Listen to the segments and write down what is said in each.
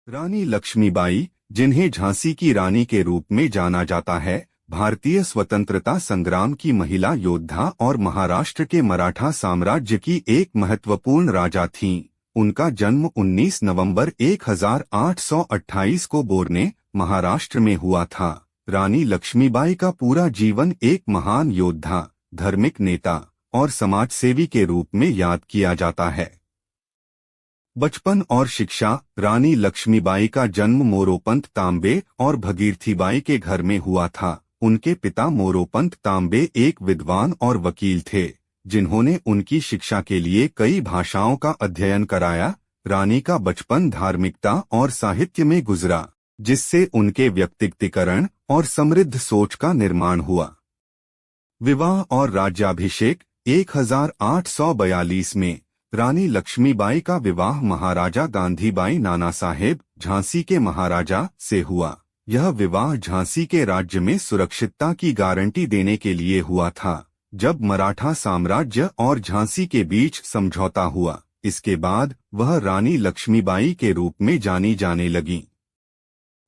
रानी लक्ष्मीबाई, जिन्हें झांसी की रानी के रूप में जाना जाता है, भारतीय स्वतंत्रता संग्राम की महिला योद्धा और महाराष्ट्र के मराठा साम्राज्य की एक महत्वपूर्ण राजा थीं। उनका जन्म 19 नवंबर 1828 को बोरने, महाराष्ट्र में हुआ था। रानी लक्ष्मीबाई का पूरा जीवन एक महान योद्धा, धार्मिक नेता और समाजसेवी के रूप में याद किया जाता है। बचपन और शिक्षा। रानी लक्ष्मीबाई का जन्म मोरोपंत तांबे और भगीरथीबाई के घर में हुआ था। उनके पिता मोरोपंत तांबे एक विद्वान और वकील थे, जिन्होंने उनकी शिक्षा के लिए कई भाषाओं का अध्ययन कराया। रानी का बचपन धार्मिकता और साहित्य में गुजरा, जिससे उनके व्यक्तित्वकरण और समृद्ध सोच का निर्माण हुआ। विवाह और राज्याभिषेक। 1842 में रानी लक्ष्मीबाई का विवाह महाराजा गांधीबाई नाना साहेब, झांसी के महाराजा से हुआ। यह विवाह झांसी के राज्य में सुरक्षितता की गारंटी देने के लिए हुआ था, जब मराठा साम्राज्य और झांसी के बीच समझौता हुआ। इसके बाद वह रानी लक्ष्मीबाई के रूप में जानी जाने लगी।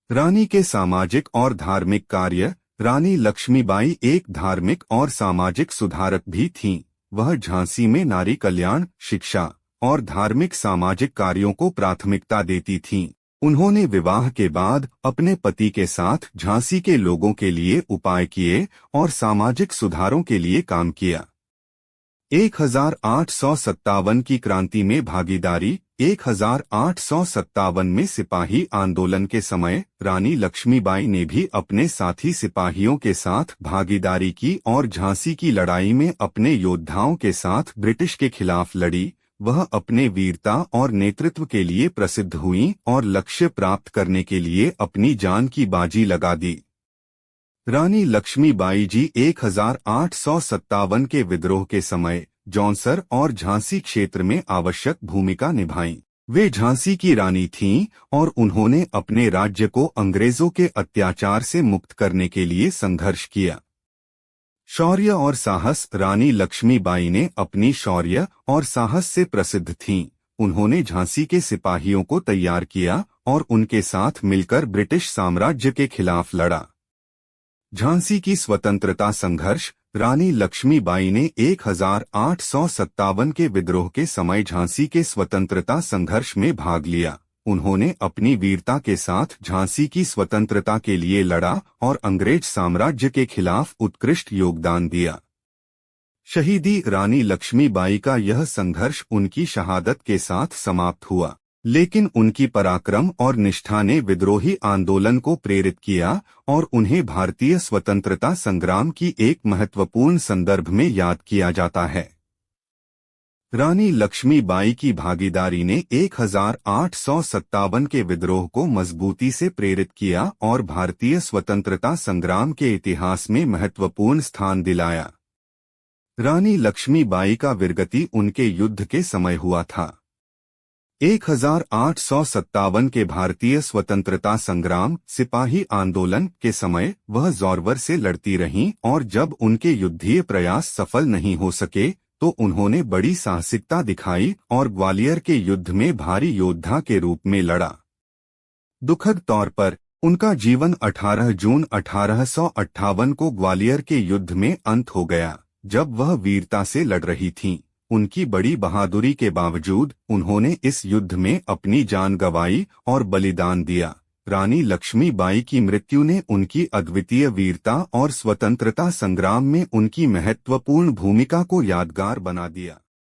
रानी के सामाजिक और धार्मिक कार्य। रानी लक्ष्मीबाई एक धार्मिक और सामाजिक सुधारक भी थीं। वह झांसी में नारी कल्याण, शिक्षा और धार्मिक सामाजिक कार्यों को प्राथमिकता देती थीं। उन्होंने विवाह के बाद अपने पति के साथ झांसी के लोगों के लिए उपाय किए और सामाजिक सुधारों के लिए काम किया। 1857 की क्रांति में भागीदारी। 1857 में सिपाही आंदोलन के समय रानी लक्ष्मीबाई ने भी अपने साथी सिपाहियों के साथ भागीदारी की और झांसी की लड़ाई में अपने योद्धाओं के साथ ब्रिटिश के खिलाफ लड़ी। वह अपने वीरता और नेतृत्व के लिए प्रसिद्ध हुईं और लक्ष्य प्राप्त करने के लिए अपनी जान की बाजी लगा दी। रानी लक्ष्मीबाई जी 1857 के विद्रोह के समय जौनसर और झांसी क्षेत्र में आवश्यक भूमिका निभाई। वे झांसी की रानी थीं और उन्होंने अपने राज्य को अंग्रेजों के अत्याचार से मुक्त करने के लिए संघर्ष किया। शौर्य और साहस। रानी लक्ष्मीबाई ने अपनी शौर्य और साहस से प्रसिद्ध थीं। उन्होंने झांसी के सिपाहियों को तैयार किया और उनके साथ मिलकर ब्रिटिश साम्राज्य के खिलाफ लड़ा। झांसी की स्वतंत्रता संघर्ष। रानी लक्ष्मीबाई ने 1857 के विद्रोह के समय झांसी के स्वतंत्रता संघर्ष में भाग लिया। उन्होंने अपनी वीरता के साथ झांसी की स्वतंत्रता के लिए लड़ा और अंग्रेज साम्राज्य के खिलाफ उत्कृष्ट योगदान दिया। शहीदी। रानी लक्ष्मीबाई का यह संघर्ष उनकी शहादत के साथ समाप्त हुआ, लेकिन उनकी पराक्रम और निष्ठा ने विद्रोही आंदोलन को प्रेरित किया और उन्हें भारतीय स्वतंत्रता संग्राम की एक महत्वपूर्ण संदर्भ में याद किया जाता है। रानी लक्ष्मीबाई की भागीदारी ने 1857 के विद्रोह को मजबूती से प्रेरित किया और भारतीय स्वतंत्रता संग्राम के इतिहास में महत्वपूर्ण स्थान दिलाया। रानी लक्ष्मीबाई का वीरगति उनके युद्ध के समय हुआ था। 1857 के भारतीय स्वतंत्रता संग्राम सिपाही आंदोलन के समय वह जोरवर से लड़ती रहीं और जब उनके युद्धीय प्रयास सफल नहीं हो सके तो उन्होंने बड़ी साहसिकता दिखाई और ग्वालियर के युद्ध में भारी योद्धा के रूप में लड़ा। दुखद तौर पर उनका जीवन 18 जून 1858 को ग्वालियर के युद्ध में अंत हो गया, जब वह वीरता से लड़ रही थीं। उनकी बड़ी बहादुरी के बावजूद उन्होंने इस युद्ध में अपनी जान गंवाई और बलिदान दिया। रानी लक्ष्मीबाई की मृत्यु ने उनकी अद्वितीय वीरता और स्वतंत्रता संग्राम में उनकी महत्वपूर्ण भूमिका को यादगार बना दिया।